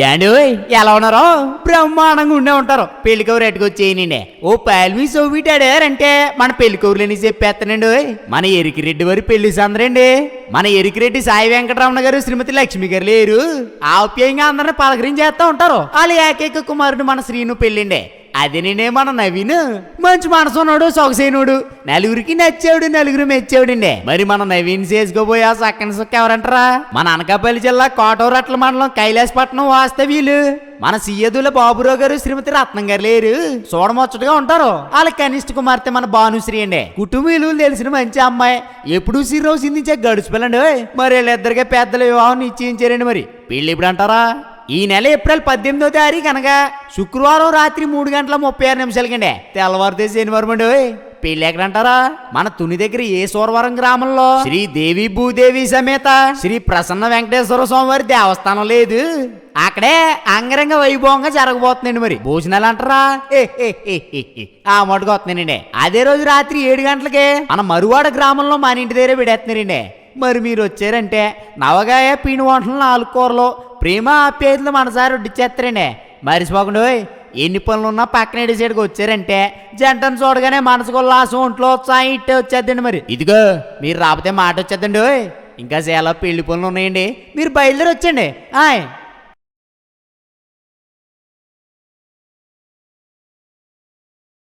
ఏండోయ్ ఎలా ఉన్నారో బ్రహ్మాండంగా ఉండే ఉంటారు. పెళ్లికౌరు ఎట్టుకొచ్చేయనండి. ఓ పాల్వి సోవిటాడారంటే మన పెళ్లికౌరులని చెప్పేస్తానండి. మన ఎరికిరెడ్డి వారి పెళ్లి సందరండి. మన ఎరికిరెడ్డి సాయి వెంకటరమణ గారు శ్రీమతి లక్ష్మి గారు లేరు. ఆప్యాయంగా అందరిని పలకరించేస్తా ఉంటారు. వాళ్ళ ఏకైక కుమారుడు మన శ్రీను పెళ్ళిండే. అదేనే మన నవీన్ మంచి మనసు ఉన్నాడు, సొగసైనడు, నలుగురికి నచ్చాడు, నలుగురు మెచ్చాడండి. మరి మన నవీన్ చేసుకోబోయా సెకండ్ సుక్క ఎవరంటారా? మన అనకాపల్లి జిల్లా కోటవరట్ల మండలం కైలాసపట్నం వాస్తవ్యులు మన సియ్యదుల బాబురావు గారు శ్రీమతి రత్నం గారు లేరు. చూడముచ్చటగా ఉంటారు. వాళ్ళ కనిష్ట కుమార్తె మన భానుశ్రీ అండి. కుటుంబ విలువలు తెలిసిన మంచి అమ్మాయి. ఎప్పుడు సిర్రో సిందించే గడుచుపిల్లండి. మరి వీళ్ళిద్దరికే పెద్దల వివాహం నిశ్చయించారండి. మరి పెళ్ళి ఇప్పుడు అంటారా? ఈ నెల ఏప్రిల్ 18వ తారీఖు అనగా శుక్రవారం రాత్రి 3:36 తెల్లవారితే శనివారం అండి. పెళ్లి ఎక్కడంటారా? మన తుని దగ్గర ఏ సోరవరం గ్రామంలో శ్రీ దేవి భూదేవి సమేత శ్రీ ప్రసన్న వెంకటేశ్వర స్వామి వారి దేవస్థానం లేదు, అక్కడే అంగరంగ వైభవంగా జరగబోతుందండి. మరి భోజనాలు అంటారా? ఆ మటుకు వస్తున్నానండి. అదే రోజు రాత్రి 7 గంటలకే మన మరువాడ గ్రామంలో మన ఇంటి దగ్గర విడేస్తున్నారండి. మరి మీరు వచ్చారంటే నవగాయ పీను వంటలు 4 కూరలు ప్రేమ ఆప్యాయతలు మనసారి వడ్డిచ్చేస్తారండి. మరిచిపోకుండా ఎన్ని పనులున్నా పక్కన సైడ్కి వచ్చారంటే జంటను చూడగానే మనసుకు ఉల్లాసం, ఒంట్లో ఉత్సాహం ఇట్టే వచ్చేద్దండి. మరి ఇదిగో మీరు రాకపోతే మాట వచ్చేద్దండి. ఇంకా చాలా పెళ్లి పనులు ఉన్నాయండి. మీరు బయలుదేరి వచ్చండి.